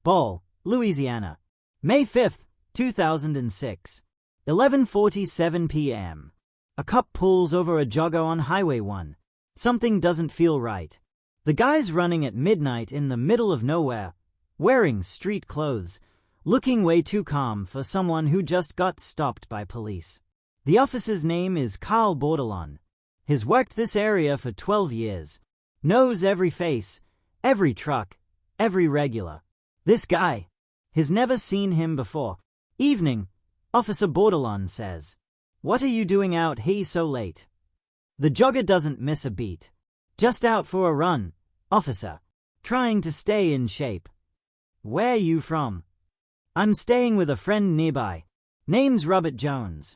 Balm, Louisiana. May 5, 2006. 11:47 p.m. A cop pulls over a jogger on Highway 1. Something doesn't feel right. The guy's running at midnight in the middle of nowhere, wearing street clothes, looking way too calm for someone who just got stopped by police. The officer's name is Carl Bordelon. He's worked this area for 12 years. Knows every face, every truck, every regular. This guy. He's never seen him before. Evening, Officer Bordelon says. What are you doing out here so late? The jogger doesn't miss a beat. Just out for a run, officer. Trying to stay in shape. Where you from? I'm staying with a friend nearby. Name's Robert Jones.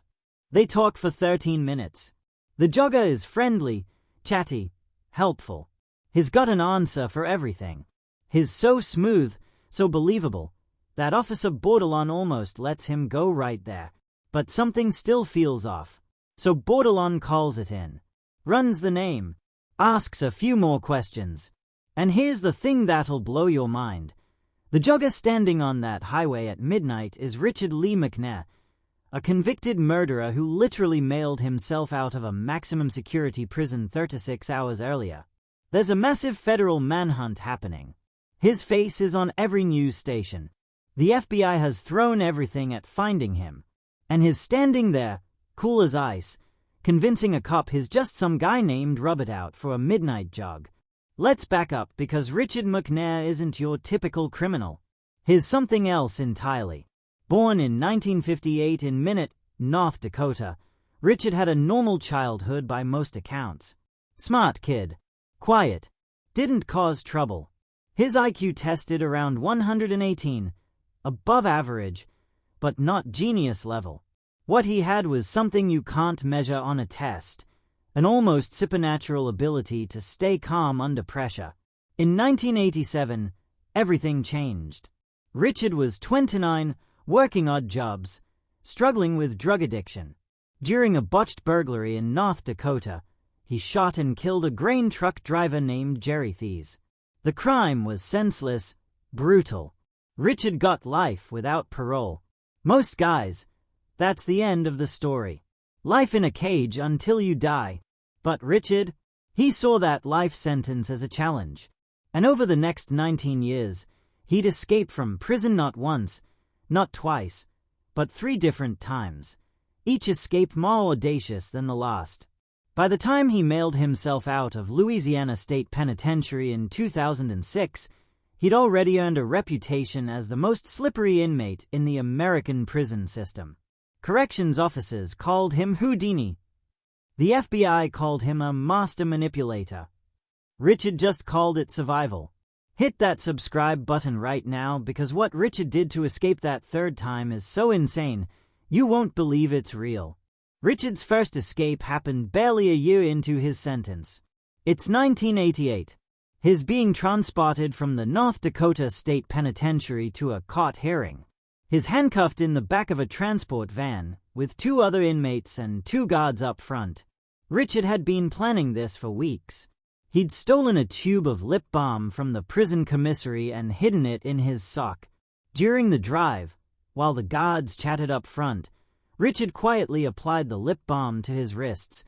They talk for 13 minutes. The jogger is friendly, chatty, helpful. He's got an answer for everything. He's so smooth, so believable, that Officer Bordelon almost lets him go right there. But something still feels off. So Bordelon calls it in. Runs the name. Asks a few more questions. And here's the thing that'll blow your mind. The jogger standing on that highway at midnight is Richard Lee McNair, a convicted murderer who literally mailed himself out of a maximum security prison 36 hours earlier. There's a massive federal manhunt happening. His face is on every news station. The FBI has thrown everything at finding him. And he's standing there, cool as ice, convincing a cop he's just some guy named Robert out for a midnight jog. Let's back up because Richard McNair isn't your typical criminal. He's something else entirely. Born in 1958 in Minot, North Dakota, Richard had a normal childhood by most accounts. Smart kid. Quiet. Didn't cause trouble. His IQ tested around 118, above average, but not genius level. What he had was something you can't measure on a test, an almost supernatural ability to stay calm under pressure. In 1987, everything changed. Richard was 29, working odd jobs, struggling with drug addiction. During a botched burglary in North Dakota, he shot and killed a grain truck driver named Jerry Thies. The crime was senseless, brutal. Richard got life without parole. Most guys, that's the end of the story. Life in a cage until you die. But Richard, he saw that life sentence as a challenge. And over the next 19 years, he'd escape from prison not once, not twice, but 3 different times. Each escape more audacious than the last. By the time he mailed himself out of Louisiana State Penitentiary in 2006, he'd already earned a reputation as the most slippery inmate in the American prison system. Corrections officers called him Houdini. The FBI called him a master manipulator. Richard just called it survival. Hit that subscribe button right now because what Richard did to escape that 3rd time is so insane, you won't believe it's real. Richard's first escape happened barely a year into his sentence. It's 1988. He's being transported from the North Dakota State Penitentiary to a court hearing. He's handcuffed in the back of a transport van, with 2 other inmates and 2 guards up front. Richard had been planning this for weeks. He'd stolen a tube of lip balm from the prison commissary and hidden it in his sock. During the drive, while the guards chatted up front, Richard quietly applied the lip balm to his wrists,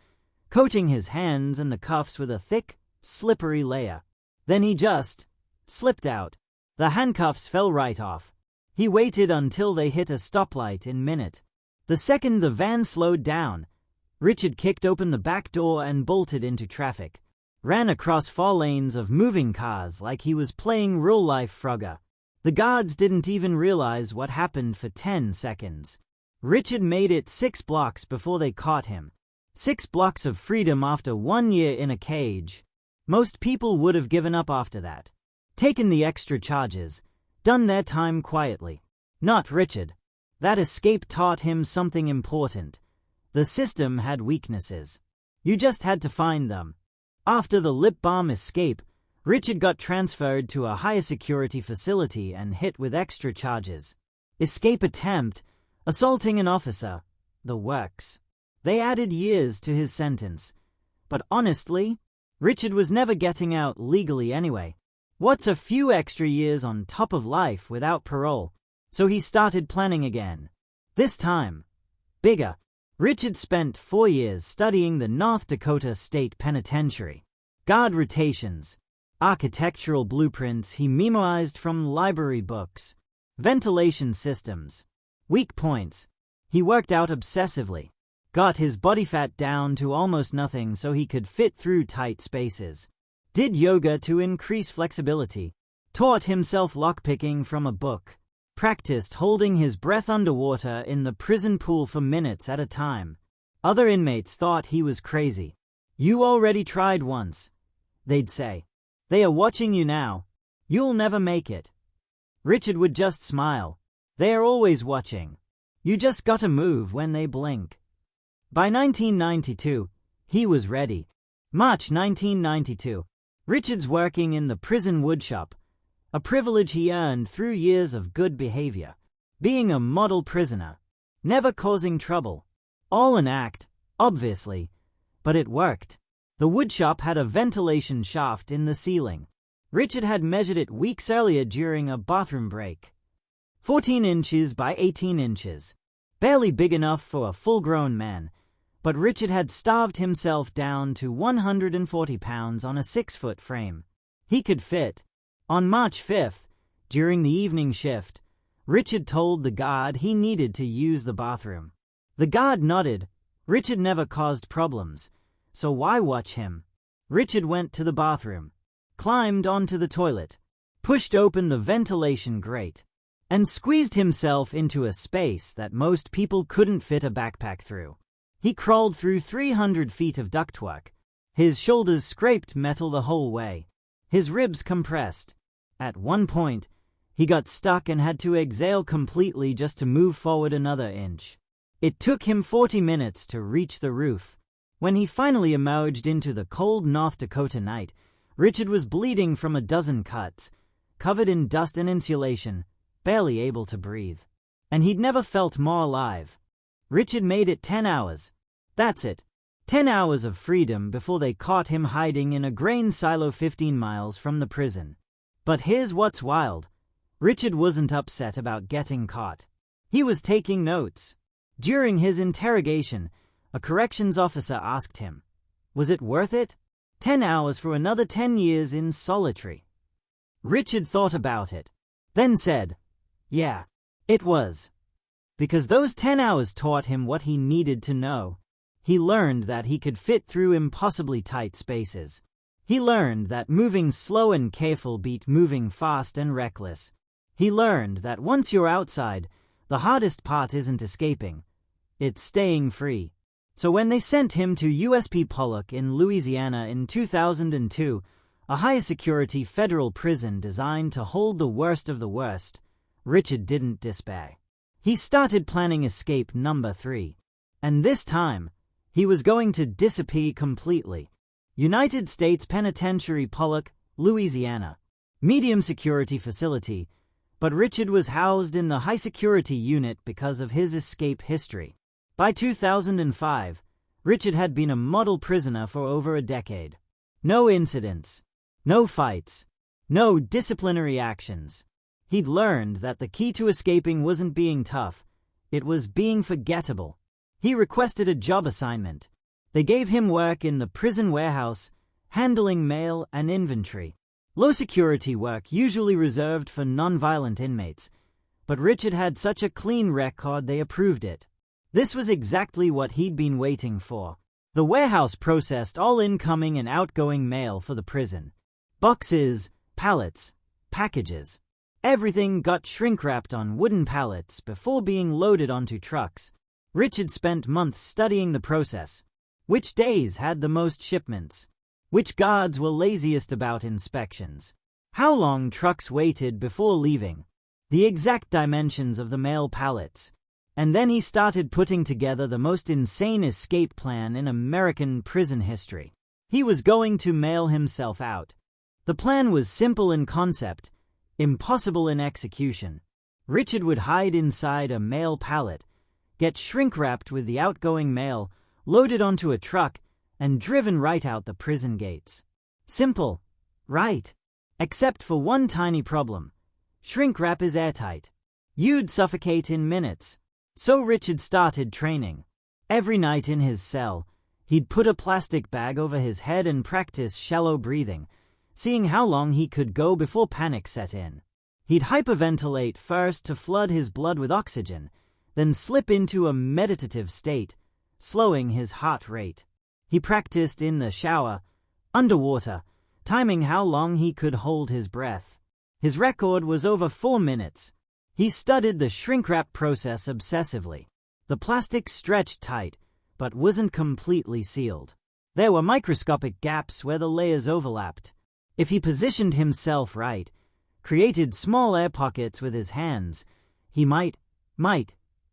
coating his hands and the cuffs with a thick, slippery layer. Then he just slipped out. The handcuffs fell right off. He waited until they hit a stoplight in Minot. The second the van slowed down, Richard kicked open the back door and bolted into traffic. Ran across 4 lanes of moving cars like he was playing real-life Frogger. The guards didn't even realize what happened for 10 seconds. Richard made it 6 blocks before they caught him. 6 blocks of freedom after 1 year in a cage. Most people would have given up after that. Taken the extra charges. Done their time quietly. Not Richard. That escape taught him something important. The system had weaknesses. You just had to find them. After the lip balm escape, Richard got transferred to a higher security facility and hit with extra charges. Escape attempt, assaulting an officer, the works. They added years to his sentence. But honestly, Richard was never getting out legally anyway. What's a few extra years on top of life without parole? So he started planning again. This time, bigger. Richard spent 4 years studying the North Dakota State Penitentiary. Guard rotations, architectural blueprints he memorized from library books, ventilation systems, weak points. He worked out obsessively, got his body fat down to almost nothing so he could fit through tight spaces, did yoga to increase flexibility, taught himself lockpicking from a book, practiced holding his breath underwater in the prison pool for minutes at a time. Other inmates thought he was crazy. "You already tried once," they'd say. "They are watching you now. You'll never make it." Richard would just smile. "They are always watching. You just gotta move when they blink." By 1992, he was ready. March 1992. Richard's working in the prison woodshop, a privilege he earned through years of good behavior. Being a model prisoner, never causing trouble. All an act, obviously, but it worked. The woodshop had a ventilation shaft in the ceiling. Richard had measured it weeks earlier during a bathroom break. 14 inches by 18 inches. Barely big enough for a full-grown man, but Richard had starved himself down to 140 pounds on a 6-foot frame. He could fit. On March 5th, during the evening shift, Richard told the guard he needed to use the bathroom. The guard nodded. Richard never caused problems, so why watch him? Richard went to the bathroom, climbed onto the toilet, pushed open the ventilation grate, and squeezed himself into a space that most people couldn't fit a backpack through. He crawled through 300 feet of ductwork. His shoulders scraped metal the whole way. His ribs compressed. At one point, he got stuck and had to exhale completely just to move forward another inch. It took him 40 minutes to reach the roof. When he finally emerged into the cold North Dakota night, Richard was bleeding from a dozen cuts, covered in dust and insulation, barely able to breathe. And he'd never felt more alive. Richard made it 10 hours. That's it. 10 hours of freedom before they caught him hiding in a grain silo 15 miles from the prison. But here's what's wild. Richard wasn't upset about getting caught. He was taking notes. During his interrogation, a corrections officer asked him, was it worth it? 10 hours for another 10 years in solitary. Richard thought about it, then said, yeah, it was. Because those 10 hours taught him what he needed to know. He learned that he could fit through impossibly tight spaces. He learned that moving slow and careful beat moving fast and reckless. He learned that once you're outside, the hardest part isn't escaping. It's staying free. So when they sent him to USP Pollock in Louisiana in 2002, a higher security federal prison designed to hold the worst of the worst, Richard didn't despair. He started planning escape number 3. And this time, he was going to disappear completely. United States Penitentiary, Pollock, Louisiana. Medium security facility, but Richard was housed in the high security unit because of his escape history. By 2005, Richard had been a model prisoner for over a decade. No incidents, no fights, no disciplinary actions. He'd learned that the key to escaping wasn't being tough, it was being forgettable. He requested a job assignment. They gave him work in the prison warehouse, handling mail and inventory. Low security work usually reserved for non-violent inmates, but Richard had such a clean record they approved it. This was exactly what he'd been waiting for. The warehouse processed all incoming and outgoing mail for the prison. Boxes, pallets, packages. Everything got shrink-wrapped on wooden pallets before being loaded onto trucks. Richard spent months studying the process. Which days had the most shipments? Which guards were laziest about inspections? How long trucks waited before leaving? The exact dimensions of the mail pallets. And then he started putting together the most insane escape plan in American prison history. He was going to mail himself out. The plan was simple in concept, impossible in execution. Richard would hide inside a mail pallet, get shrink-wrapped with the outgoing mail, loaded onto a truck, and driven right out the prison gates. Simple, right? Except for one tiny problem. Shrink wrap is airtight. You'd suffocate in minutes. So Richard started training. Every night in his cell, he'd put a plastic bag over his head and practice shallow breathing, seeing how long he could go before panic set in. He'd hyperventilate first to flood his blood with oxygen, then slip into a meditative state, slowing his heart rate. He practiced in the shower, underwater, timing how long he could hold his breath. His record was over 4 minutes. He studied the shrink wrap process obsessively. The plastic stretched tight, but wasn't completely sealed. There were microscopic gaps where the layers overlapped. If he positioned himself right, created small air pockets with his hands, he might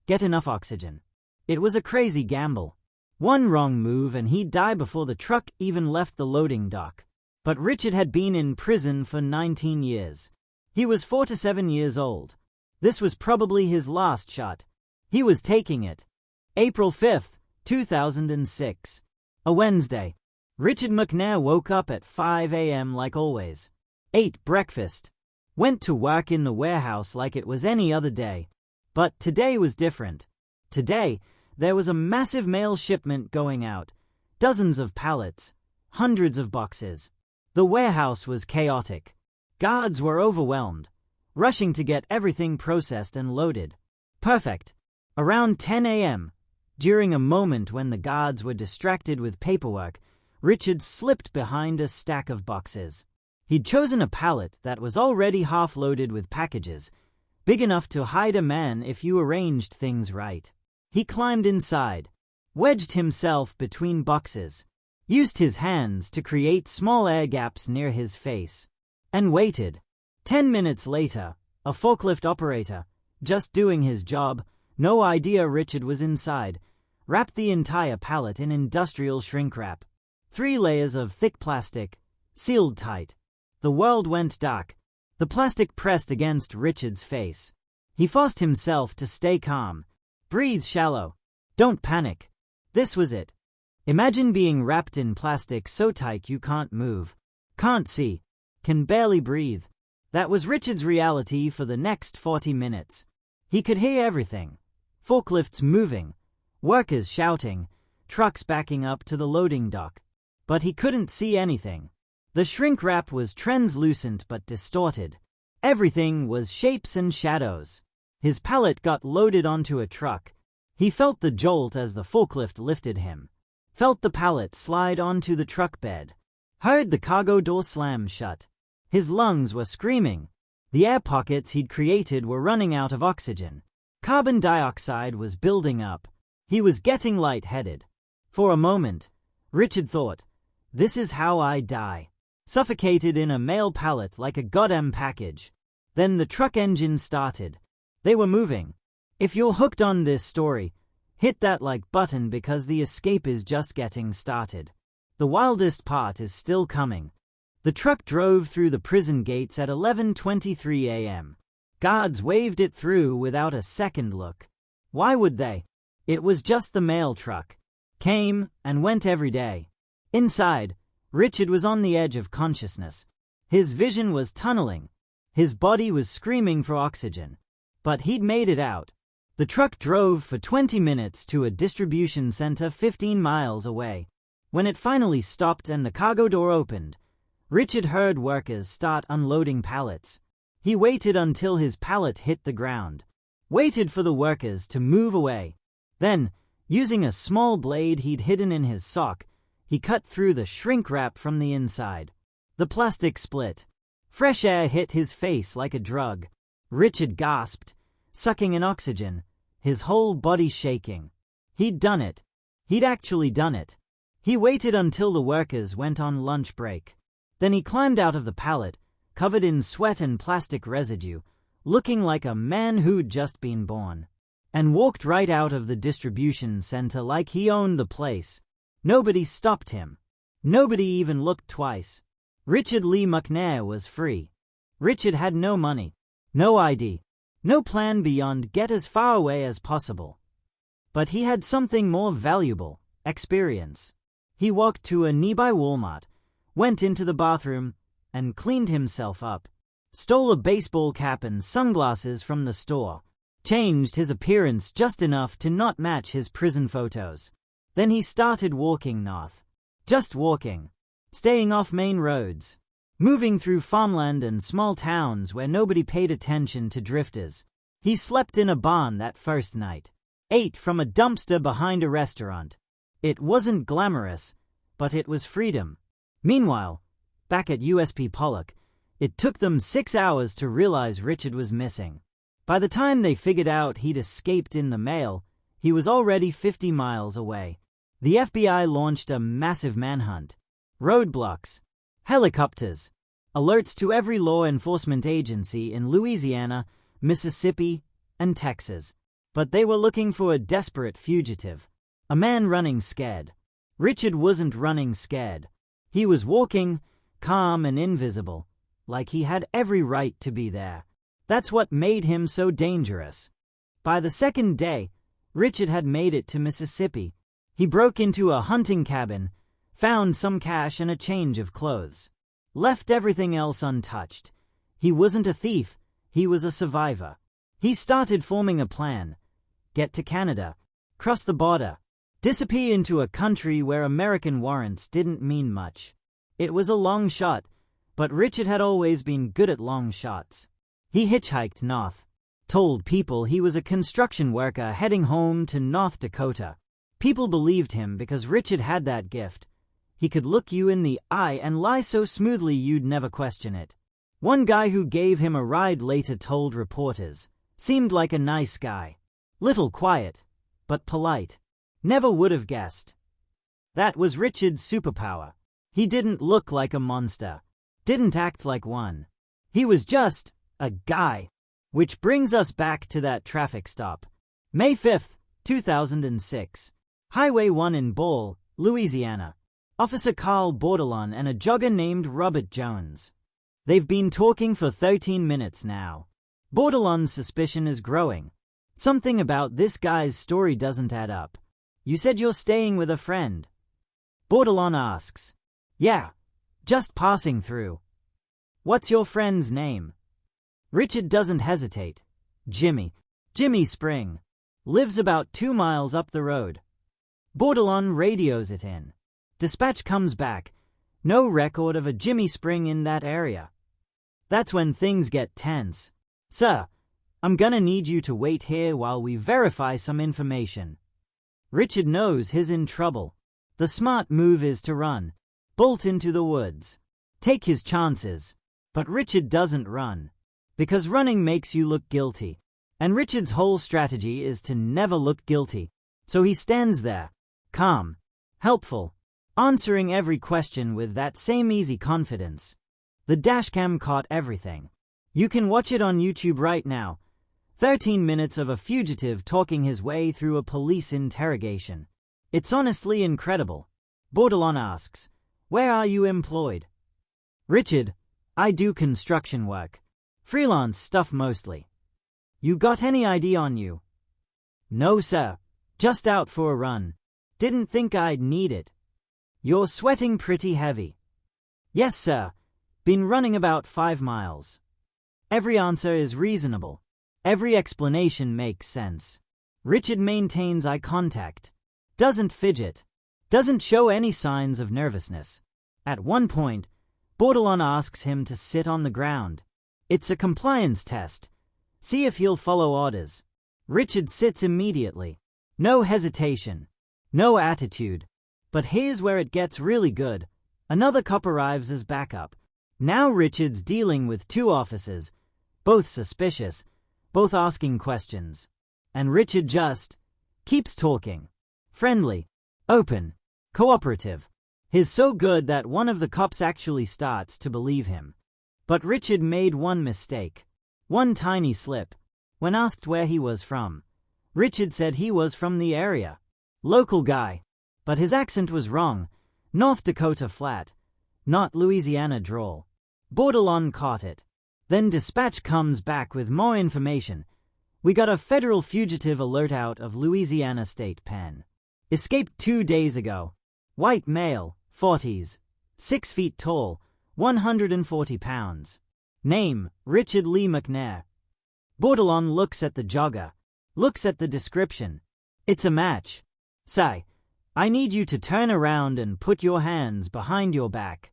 get enough oxygen. It was a crazy gamble. One wrong move and he'd die before the truck even left the loading dock. But Richard had been in prison for 19 years. He was 4 to 7 years old. This was probably his last shot. He was taking it. April 5th, 2006. A Wednesday. Richard McNair woke up at 5 a.m. like always. Ate breakfast. Went to work in the warehouse like it was any other day. But today was different. Today, there was a massive mail shipment going out. Dozens of pallets. Hundreds of boxes. The warehouse was chaotic. Guards were overwhelmed, rushing to get everything processed and loaded. Perfect. Around 10 a.m., during a moment when the guards were distracted with paperwork, Richard slipped behind a stack of boxes. He'd chosen a pallet that was already half loaded with packages, big enough to hide a man if you arranged things right. He climbed inside, wedged himself between boxes, used his hands to create small air gaps near his face, and waited. 10 minutes later, a forklift operator, just doing his job, no idea Richard was inside, wrapped the entire pallet in industrial shrink wrap. 3 layers of thick plastic, sealed tight. The world went dark. The plastic pressed against Richard's face. He forced himself to stay calm. Breathe shallow. Don't panic. This was it. Imagine being wrapped in plastic so tight you can't move, can't see, can barely breathe. That was Richard's reality for the next 40 minutes. He could hear everything. Forklifts moving, workers shouting, trucks backing up to the loading dock. But he couldn't see anything. The shrink wrap was translucent but distorted. Everything was shapes and shadows. His pallet got loaded onto a truck. He felt the jolt as the forklift lifted him. Felt the pallet slide onto the truck bed. Heard the cargo door slam shut. His lungs were screaming. The air pockets he'd created were running out of oxygen. Carbon dioxide was building up. He was getting lightheaded. For a moment, Richard thought, "This is how I die." Suffocated in a mail pallet like a goddamn package. Then the truck engine started. They were moving. If you're hooked on this story, hit that like button because the escape is just getting started. The wildest part is still coming. The truck drove through the prison gates at 11:23 a.m. Guards waved it through without a second look. Why would they? It was just the mail truck. Came and went every day. Inside, Richard was on the edge of consciousness. His vision was tunneling. His body was screaming for oxygen. But he'd made it out. The truck drove for 20 minutes to a distribution center 15 miles away. When it finally stopped and the cargo door opened, Richard heard workers start unloading pallets. He waited until his pallet hit the ground. Waited for the workers to move away. Then, using a small blade he'd hidden in his sock, he cut through the shrink wrap from the inside. The plastic split. Fresh air hit his face like a drug. Richard gasped, sucking in oxygen, his whole body shaking. He'd done it. He'd actually done it. He waited until the workers went on lunch break. Then he climbed out of the pallet, covered in sweat and plastic residue, looking like a man who'd just been born, and walked right out of the distribution center like he owned the place. Nobody stopped him. Nobody even looked twice. Richard Lee McNair was free. Richard had no money, no ID, no plan beyond get as far away as possible. But he had something more valuable, experience. He walked to a nearby Walmart, went into the bathroom, and cleaned himself up. Stole a baseball cap and sunglasses from the store. Changed his appearance just enough to not match his prison photos. Then he started walking north. Just walking. Staying off main roads. Moving through farmland and small towns where nobody paid attention to drifters. He slept in a barn that first night. Ate from a dumpster behind a restaurant. It wasn't glamorous, but it was freedom. Meanwhile, back at USP Pollock, it took them 6 hours to realize Richard was missing. By the time they figured out he'd escaped in the mail, he was already 50 miles away. The FBI launched a massive manhunt. Roadblocks, helicopters, alerts to every law enforcement agency in Louisiana, Mississippi, and Texas. But they were looking for a desperate fugitive. A man running scared. Richard wasn't running scared. He was walking, calm and invisible, like he had every right to be there. That's what made him so dangerous. By the second day, Richard had made it to Mississippi. He broke into a hunting cabin, found some cash and a change of clothes. Left everything else untouched. He wasn't a thief, he was a survivor. He started forming a plan. Get to Canada, cross the border, disappear into a country where American warrants didn't mean much. It was a long shot, but Richard had always been good at long shots. He hitchhiked north, told people he was a construction worker heading home to North Dakota. People believed him because Richard had that gift. He could look you in the eye and lie so smoothly you'd never question it. One guy who gave him a ride later told reporters, seemed like a nice guy. Little quiet, but polite. Never would have guessed. That was Richard's superpower. He didn't look like a monster. Didn't act like one. He was just a guy. Which brings us back to that traffic stop. May 5th, 2006. Highway 1 in Balm, Louisiana. Officer Carl Bordelon and a jogger named Robert Jones. They've been talking for 13 minutes now. Bordelon's suspicion is growing. Something about this guy's story doesn't add up. You said you're staying with a friend. Bordelon asks. Yeah, just passing through. What's your friend's name? Richard doesn't hesitate. Jimmy Spring. Lives about 2 miles up the road. Bordelon radios it in. Dispatch comes back. No record of a Jimmy Spring in that area. That's when things get tense. Sir, I'm gonna need you to wait here while we verify some information. Richard knows he's in trouble. The smart move is to run. Bolt into the woods. Take his chances. But Richard doesn't run. Because running makes you look guilty. And Richard's whole strategy is to never look guilty. So he stands there, calm, helpful, answering every question with that same easy confidence. The dashcam caught everything. You can watch it on YouTube right now. 13 minutes of a fugitive talking his way through a police interrogation. It's honestly incredible. Bordelon asks, where are you employed? Richard, I do construction work. Freelance stuff mostly. You got any ID on you? No, sir. Just out for a run. Didn't think I'd need it. You're sweating pretty heavy. Yes, sir. Been running about 5 miles. Every answer is reasonable. Every explanation makes sense. Richard maintains eye contact. Doesn't fidget. Doesn't show any signs of nervousness. At one point, Bordelon asks him to sit on the ground. It's a compliance test. See if he'll follow orders. Richard sits immediately. No hesitation. No attitude. But here's where it gets really good. Another cop arrives as backup. Now Richard's dealing with 2 officers, both suspicious, both asking questions. And Richard just keeps talking. Friendly, open, cooperative. He's so good that one of the cops actually starts to believe him. But Richard made one mistake. One tiny slip. When asked where he was from, Richard said he was from the area. Local guy. But his accent was wrong. North Dakota flat. Not Louisiana drawl. Bordelon caught it. Then dispatch comes back with more information. We got a federal fugitive alert out of Louisiana State Pen. Escaped 2 days ago. White male, 40s. 6 feet tall. 140 pounds. Name, Richard Lee McNair. Bordelon looks at the jogger, looks at the description. It's a match. Say, I need you to turn around and put your hands behind your back.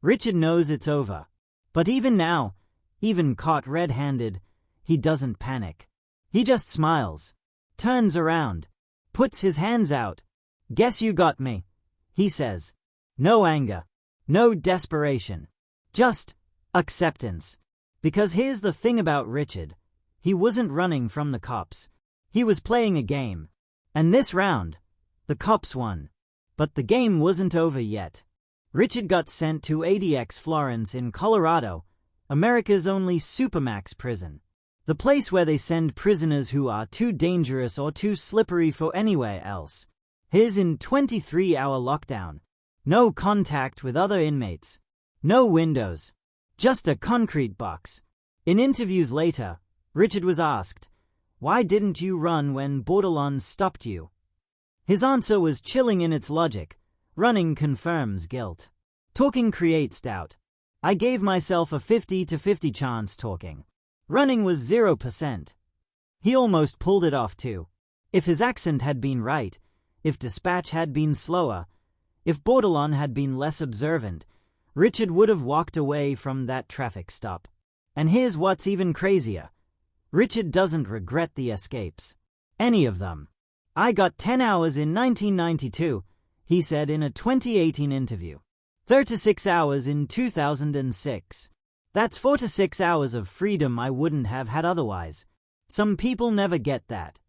Richard knows it's over. But even now, even caught red-handed, he doesn't panic. He just smiles, turns around, puts his hands out. Guess you got me, he says. No anger, no desperation, just acceptance. Because here's the thing about Richard. He wasn't running from the cops. He was playing a game. And this round, the cops won. But the game wasn't over yet. Richard got sent to ADX Florence in Colorado, America's only supermax prison. The place where they send prisoners who are too dangerous or too slippery for anywhere else. He's in 23-hour lockdown. No contact with other inmates. No windows. Just a concrete box. In interviews later, Richard was asked, "Why didn't you run when Bordelon stopped you?" His answer was chilling in its logic. Running confirms guilt. Talking creates doubt. I gave myself a 50-50 chance talking. Running was 0%. He almost pulled it off too. If his accent had been right, if dispatch had been slower, if Bordelon had been less observant, Richard would have walked away from that traffic stop. And here's what's even crazier. Richard doesn't regret the escapes. Any of them. I got 10 hours in 1992, he said in a 2018 interview. 36 hours in 2006. That's 4 to 6 hours of freedom I wouldn't have had otherwise. Some people never get that.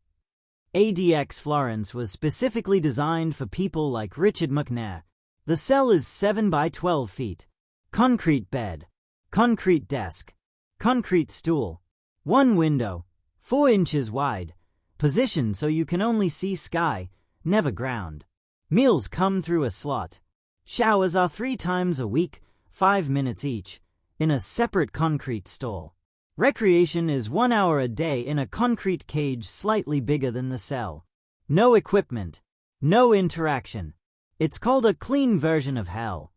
ADX Florence was specifically designed for people like Richard McNair. The cell is 7 by 12 feet. Concrete bed. Concrete desk. Concrete stool. One window. 4 inches wide. Positioned so you can only see sky, never ground. Meals come through a slot. Showers are 3 times a week, 5 minutes each, in a separate concrete stall. Recreation is 1 hour a day in a concrete cage slightly bigger than the cell. No equipment. No interaction. It's called a clean version of hell.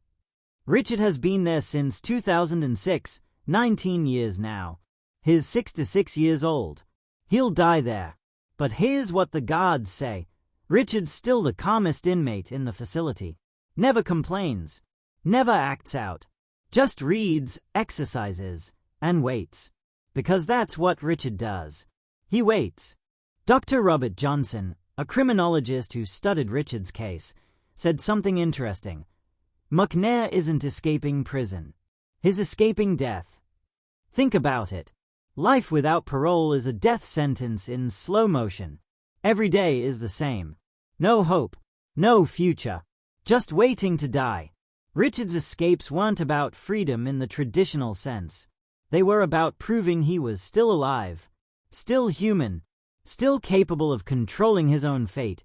Richard has been there since 2006, 19 years now. He's 66 years old. He'll die there. But here's what the guards say. Richard's still the calmest inmate in the facility. Never complains. Never acts out. Just reads, exercises, and waits. Because that's what Richard does. He waits. Dr. Robert Johnson, a criminologist who studied Richard's case, said something interesting. McNair isn't escaping prison. He's escaping death. Think about it. Life without parole is a death sentence in slow motion. Every day is the same. No hope. No future. Just waiting to die. Richard's escapes weren't about freedom in the traditional sense. They were about proving he was still alive, still human, still capable of controlling his own fate,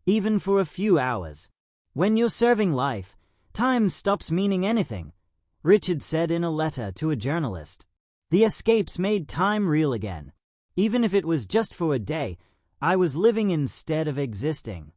even for a few hours. When you're serving life, time stops meaning anything, Richard said in a letter to a journalist. The escapes made time real again. Even if it was just for a day, I was living instead of existing.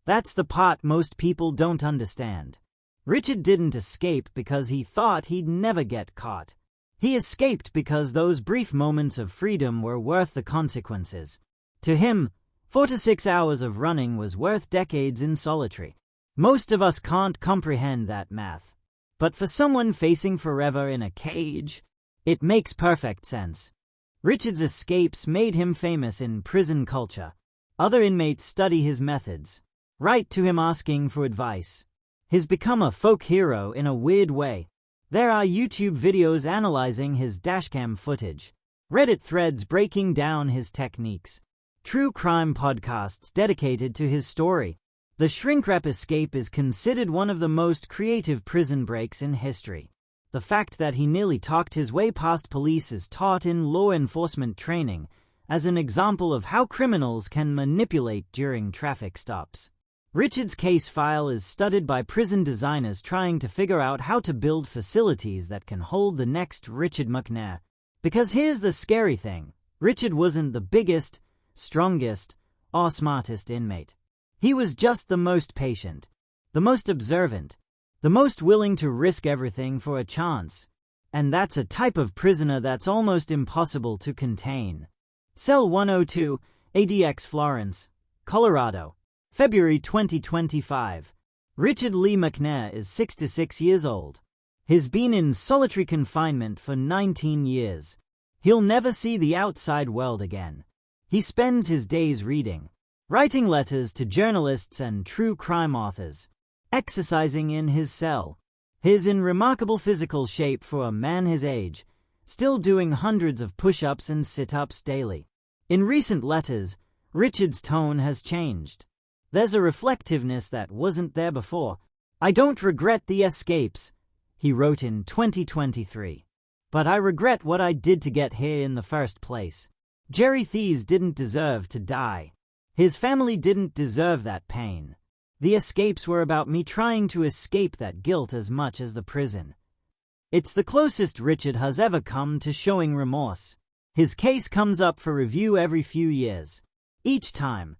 That's the part most people don't understand. Richard didn't escape because he thought he'd never get caught. He escaped because those brief moments of freedom were worth the consequences. To him, 4 to 6 hours of running was worth decades in solitary. Most of us can't comprehend that math. But for someone facing forever in a cage, it makes perfect sense. Richard's escapes made him famous in prison culture. Other inmates study his methods, write to him asking for advice. He's become a folk hero in a weird way. There are YouTube videos analyzing his dashcam footage, Reddit threads breaking down his techniques, true crime podcasts dedicated to his story. The shrink-wrap escape is considered one of the most creative prison breaks in history. The fact that he nearly talked his way past police is taught in law enforcement training as an example of how criminals can manipulate during traffic stops. Richard's case file is studied by prison designers trying to figure out how to build facilities that can hold the next Richard McNair. Because here's the scary thing. Richard wasn't the biggest, strongest, or smartest inmate. He was just the most patient, the most observant, The most willing to risk everything for a chance. And that's a type of prisoner that's almost impossible to contain. Cell 102, ADX Florence, Colorado. February 2025. Richard Lee McNair is 66 years old. He's been in solitary confinement for 19 years. He'll never see the outside world again. He spends his days reading, writing letters to journalists and true crime authors, exercising in his cell. He's in remarkable physical shape for a man his age, still doing hundreds of push-ups and sit-ups daily. In recent letters, Richard's tone has changed. There's a reflectiveness that wasn't there before. "I don't regret the escapes," he wrote in 2023. "But I regret what I did to get here in the first place. Jerry Thies didn't deserve to die. His family didn't deserve that pain. The escapes were about me trying to escape that guilt as much as the prison." It's the closest Richard has ever come to showing remorse. His case comes up for review every few years. Each time,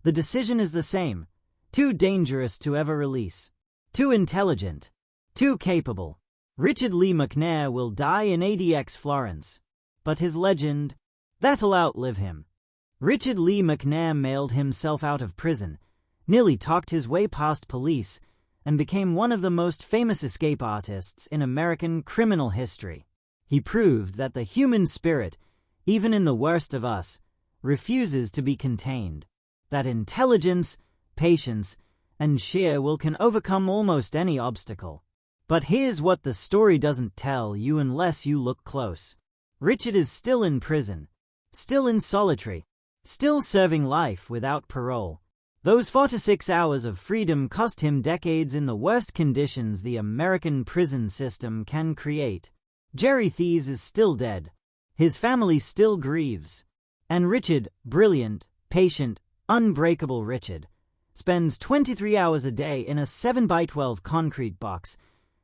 the decision is the same: too dangerous to ever release. Too intelligent. Too capable. Richard Lee McNair will die in ADX Florence. But his legend, that'll outlive him. Richard Lee McNair mailed himself out of prison, nearly talked his way past police, and became one of the most famous escape artists in American criminal history. He proved that the human spirit, even in the worst of us, refuses to be contained. That intelligence, patience, and sheer will can overcome almost any obstacle. But here's what the story doesn't tell you unless you look close. Richard is still in prison, still in solitary, still serving life without parole. Those 4 to 6 hours of freedom cost him decades in the worst conditions the American prison system can create. Jerry Thies is still dead. His family still grieves. And Richard, brilliant, patient, unbreakable Richard, spends 23 hours a day in a 7x12 concrete box,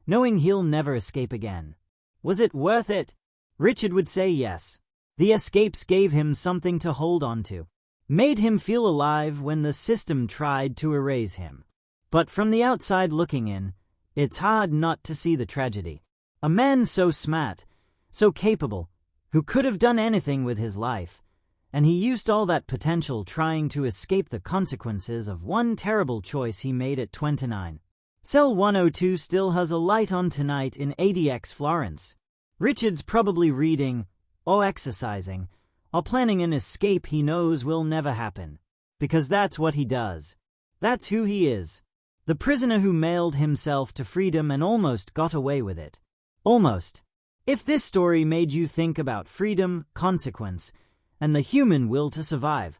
knowing he'll never escape again. Was it worth it? Richard would say yes. The escapes gave him something to hold on to, made him feel alive when the system tried to erase him. But from the outside looking in, it's hard not to see the tragedy. A man so smart, so capable, who could have done anything with his life, and he used all that potential trying to escape the consequences of one terrible choice he made at 29. Cell 102 still has a light on tonight in ADX Florence. Richard's probably reading, or exercising, or planning an escape he knows will never happen. Because that's what he does. That's who he is. The prisoner who mailed himself to freedom and almost got away with it. Almost. If this story made you think about freedom, consequence, and the human will to survive,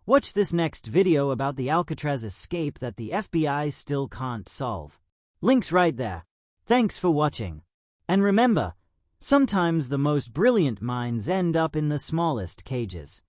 watch this next video about the Alcatraz escape that the FBI still can't solve. Link's right there. Thanks for watching. And remember, sometimes the most brilliant minds end up in the smallest cages.